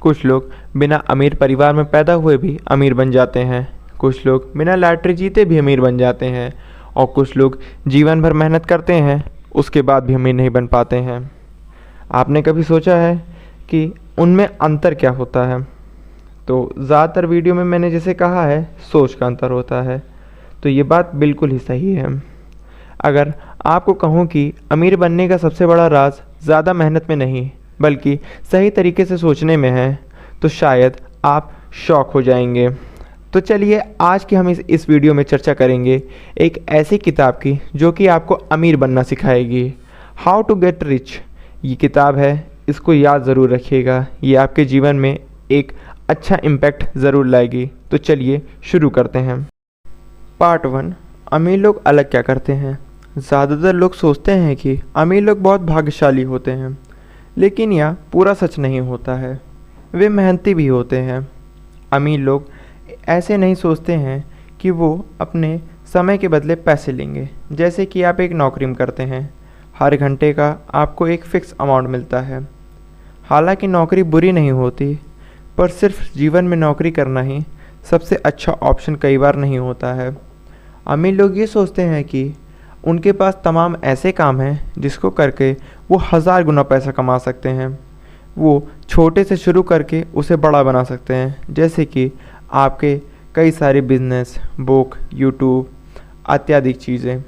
कुछ लोग बिना अमीर परिवार में पैदा हुए भी अमीर बन जाते हैं। कुछ लोग बिना लॉटरी जीते भी अमीर बन जाते हैं और कुछ लोग जीवन भर मेहनत करते हैं उसके बाद भी अमीर नहीं बन पाते हैं। आपने कभी सोचा है कि उनमें अंतर क्या होता है? तो ज़्यादातर वीडियो में मैंने जैसे कहा है, सोच का अंतर होता है। तो ये बात बिल्कुल ही सही है। अगर आपको कहूँ कि अमीर बनने का सबसे बड़ा राज ज़्यादा मेहनत में नहीं बल्कि सही तरीके से सोचने में है, तो शायद आप शॉक हो जाएंगे। तो चलिए आज की हम इस वीडियो में चर्चा करेंगे एक ऐसी किताब की जो कि आपको अमीर बनना सिखाएगी। हाउ टू गेट रिच ये किताब है, इसको याद ज़रूर रखिएगा। ये आपके जीवन में एक अच्छा इम्पैक्ट ज़रूर लाएगी। तो चलिए शुरू करते हैं। पार्ट 1, अमीर लोग अलग क्या करते हैं। ज़्यादातर लोग सोचते हैं कि अमीर लोग बहुत भाग्यशाली होते हैं, लेकिन यह पूरा सच नहीं होता है। वे मेहनती भी होते हैं। अमीर लोग ऐसे नहीं सोचते हैं कि वो अपने समय के बदले पैसे लेंगे। जैसे कि आप एक नौकरी में करते हैं, हर घंटे का आपको एक फ़िक्स अमाउंट मिलता है। हालांकि नौकरी बुरी नहीं होती, पर सिर्फ जीवन में नौकरी करना ही सबसे अच्छा ऑप्शन कई बार नहीं होता है। अमीर लोग ये सोचते हैं कि उनके पास तमाम ऐसे काम हैं जिसको करके वो 1000 गुना पैसा कमा सकते हैं। वो छोटे से शुरू करके उसे बड़ा बना सकते हैं, जैसे कि आपके कई सारे बिजनेस, बुक, यूट्यूब इत्यादि चीज़ें।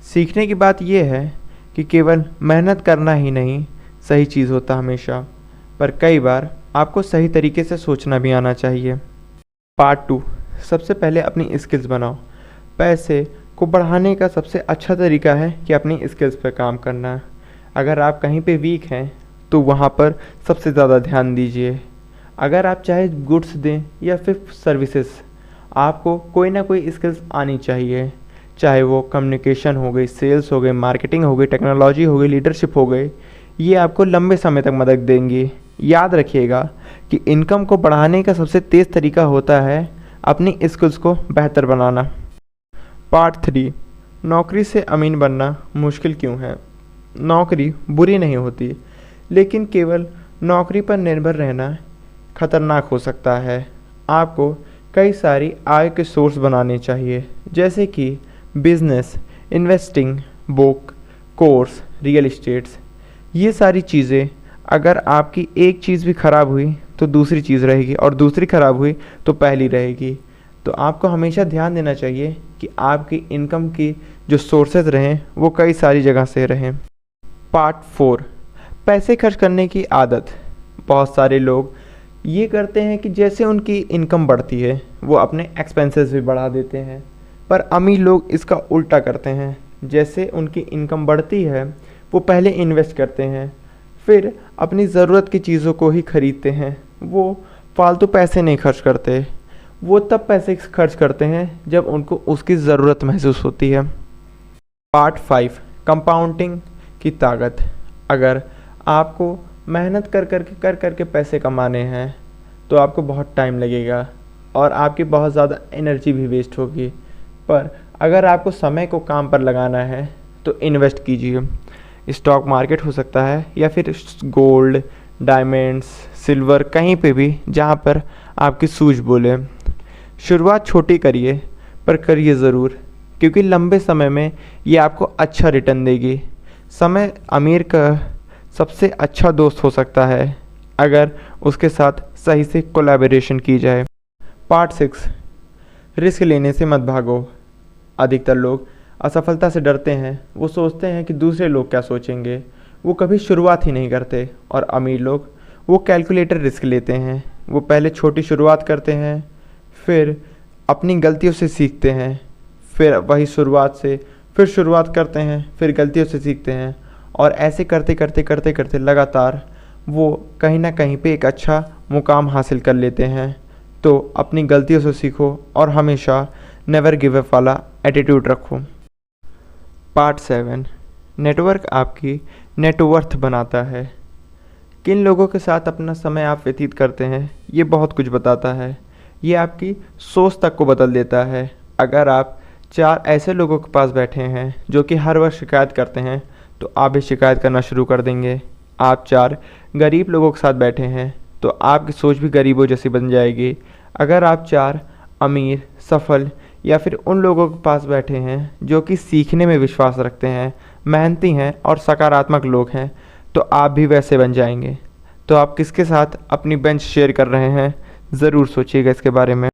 सीखने की बात यह है कि केवल मेहनत करना ही नहीं सही चीज़ होता हमेशा, पर कई बार आपको सही तरीके से सोचना भी आना चाहिए। पार्ट 2, सबसे पहले अपनी स्किल्स बनाओ। पैसे को बढ़ाने का सबसे अच्छा तरीका है कि अपनी स्किल्स पर काम करना है। अगर आप कहीं पे वीक हैं तो वहाँ पर सबसे ज़्यादा ध्यान दीजिए। अगर आप चाहे गुड्स दें या फिर सर्विसेज, आपको कोई ना कोई स्किल्स आनी चाहिए। चाहे वो कम्युनिकेशन हो गई, सेल्स हो गई, मार्केटिंग हो गई, टेक्नोलॉजी हो गई, लीडरशिप हो गई, ये आपको लंबे समय तक मदद देंगी। याद रखिएगा कि इनकम को बढ़ाने का सबसे तेज़ तरीका होता है अपनी स्किल्स को बेहतर बनाना। पार्ट 3, नौकरी से अमीर बनना मुश्किल क्यों है। नौकरी बुरी नहीं होती, लेकिन केवल नौकरी पर निर्भर रहना खतरनाक हो सकता है। आपको कई सारी आय के सोर्स बनाने चाहिए, जैसे कि business, investing, book, course, real estates. ये सारी चीज़ें, अगर आपकी एक चीज़ भी ख़राब हुई तो दूसरी चीज़ रहेगी और दूसरी ख़राब हुई तो पहली रहेगी। तो आपको हमेशा ध्यान देना चाहिए कि आपकी इनकम की जो सोर्सेज रहें वो कई सारी जगह से रहें। पार्ट 4, पैसे खर्च करने की आदत। बहुत सारे लोग ये करते हैं कि जैसे उनकी इनकम बढ़ती है वो अपने एक्सपेंसेस भी बढ़ा देते हैं, पर अमीर लोग इसका उल्टा करते हैं। जैसे उनकी इनकम बढ़ती है वो पहले इन्वेस्ट करते हैं, फिर अपनी ज़रूरत की चीज़ों को ही खरीदते हैं। वो फालतू पैसे नहीं खर्च करते, वो तब पैसे खर्च करते हैं जब उनको उसकी ज़रूरत महसूस होती है। पार्ट 5, कंपाउंडिंग की ताकत। अगर आपको मेहनत कर करके पैसे कमाने हैं तो आपको बहुत टाइम लगेगा और आपकी बहुत ज़्यादा एनर्जी भी वेस्ट होगी। पर अगर आपको समय को काम पर लगाना है तो इन्वेस्ट कीजिए। स्टॉक मार्केट हो सकता है या फिर गोल्ड, डायमंड्स, सिल्वर, कहीं पे भी जहाँ पर आपकी सूझ बोले। शुरुआत छोटी करिए, पर करिए ज़रूर, क्योंकि लंबे समय में ये आपको अच्छा रिटर्न देगी। समय अमीर का सबसे अच्छा दोस्त हो सकता है अगर उसके साथ सही से कोलैबोरेशन की जाए। पार्ट 6, रिस्क लेने से मत भागो। अधिकतर लोग असफलता से डरते हैं। वो सोचते हैं कि दूसरे लोग क्या सोचेंगे। वो कभी शुरुआत ही नहीं करते। और अमीर लोग वो कैलकुलेटर रिस्क लेते हैं। वो पहले छोटी शुरुआत करते हैं, फिर अपनी गलतियों से सीखते हैं, फिर वही शुरुआत से फिर शुरुआत करते हैं, फिर गलतियों से सीखते हैं, और ऐसे करते लगातार वो कहीं ना कहीं पे एक अच्छा मुकाम हासिल कर लेते हैं। तो अपनी गलतियों से सीखो और हमेशा नेवर गिव अप वाला एटीट्यूड रखो। पार्ट 7, नेटवर्क आपकी नेटवर्थ बनाता है। किन लोगों के साथ अपना समय आप व्यतीत करते हैं ये बहुत कुछ बताता है। ये आपकी सोच तक को बदल देता है। अगर आप 4 ऐसे लोगों के पास बैठे हैं जो कि हर वक्त शिकायत करते हैं तो आप भी शिकायत करना शुरू कर देंगे। आप 4 गरीब लोगों के साथ बैठे हैं तो आपकी सोच भी गरीबों जैसी बन जाएगी। अगर आप 4 अमीर, सफल या फिर उन लोगों के पास बैठे हैं जो कि सीखने में विश्वास रखते हैं, मेहनती हैं और सकारात्मक लोग हैं, तो आप भी वैसे बन जाएंगे। तो आप किसके साथ अपनी बेंच शेयर कर रहे हैं, ज़रूर सोचिएगा इसके बारे में।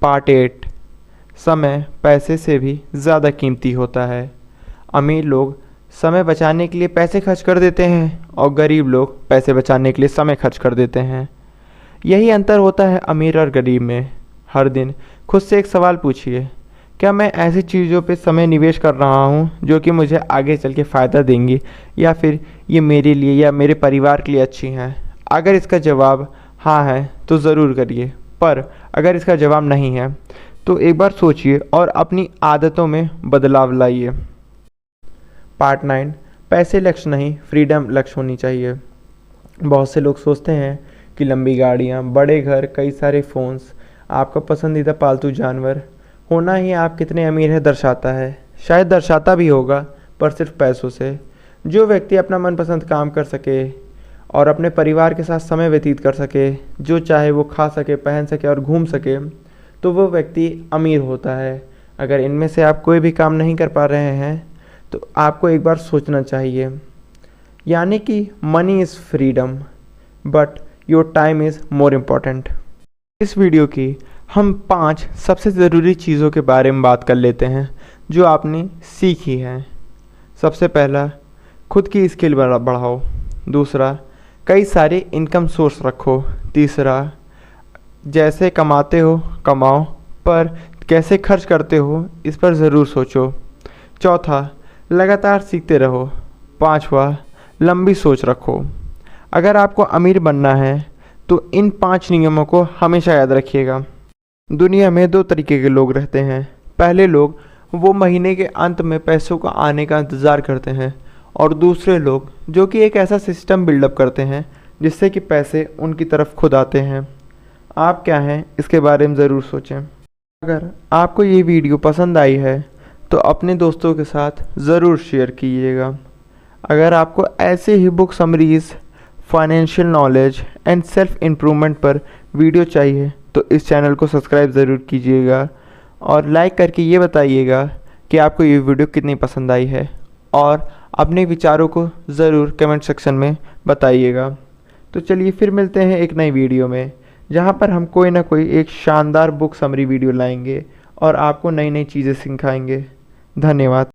पार्ट 8, समय पैसे से भी ज़्यादा कीमती होता है। अमीर लोग समय बचाने के लिए पैसे खर्च कर देते हैं और गरीब लोग पैसे बचाने के लिए समय खर्च कर देते हैं। यही अंतर होता है अमीर और गरीब में। हर दिन खुद से एक सवाल पूछिए, क्या मैं ऐसी चीज़ों पे समय निवेश कर रहा हूँ जो कि मुझे आगे चल के फ़ायदा देंगी, या फिर ये मेरे लिए या मेरे परिवार के लिए अच्छी हैं। अगर इसका जवाब हाँ है तो ज़रूर करिए, पर अगर इसका जवाब नहीं है तो एक बार सोचिए और अपनी आदतों में बदलाव लाइए। पार्ट 9, पैसे लक्ष्य नहीं, फ्रीडम लक्ष्य होनी चाहिए। बहुत से लोग सोचते हैं कि लंबी गाड़ियाँ, बड़े घर, कई सारे फ़ोन्स, आपका पसंदीदा पालतू जानवर होना ही आप कितने अमीर हैं दर्शाता है। शायद दर्शाता भी होगा, पर सिर्फ पैसों से। जो व्यक्ति अपना मनपसंद काम कर सके और अपने परिवार के साथ समय व्यतीत कर सके, जो चाहे वो खा सके, पहन सके और घूम सके, तो वो व्यक्ति अमीर होता है। अगर इनमें से आप कोई भी काम नहीं कर पा रहे हैं तो आपको एक बार सोचना चाहिए। यानी कि money is freedom but your time is more important. इस वीडियो की हम 5 सबसे ज़रूरी चीज़ों के बारे में बात कर लेते हैं जो आपने सीखी हैं। सबसे पहला, खुद की स्किल बढ़ाओ। दूसरा, कई सारे इनकम सोर्स रखो। तीसरा, जैसे कमाते हो कमाओ, पर कैसे खर्च करते हो इस पर ज़रूर सोचो। चौथा, लगातार सीखते रहो। पांचवा, लंबी सोच रखो। अगर आपको अमीर बनना है तो इन 5 नियमों को हमेशा याद रखिएगा। दुनिया में 2 तरीके के लोग रहते हैं। पहले लोग वो महीने के अंत में पैसों का आने का इंतज़ार करते हैं, और दूसरे लोग जो कि एक ऐसा सिस्टम बिल्डअप करते हैं जिससे कि पैसे उनकी तरफ खुद आते हैं। आप क्या हैं इसके बारे में ज़रूर सोचें। अगर आपको ये वीडियो पसंद आई है तो अपने दोस्तों के साथ ज़रूर शेयर कीजिएगा। अगर आपको ऐसे ही book summaries, financial knowledge and self improvement पर वीडियो चाहिए तो इस चैनल को सब्सक्राइब ज़रूर कीजिएगा और लाइक करके ये बताइएगा कि आपको ये वीडियो कितनी पसंद आई है, और अपने विचारों को ज़रूर कमेंट सेक्शन में बताइएगा। तो चलिए फिर मिलते हैं एक नई वीडियो में, जहाँ पर हम कोई ना कोई एक शानदार बुक समरी वीडियो लाएंगे और आपको नई नई चीज़ें सिखाएंगे। धन्यवाद।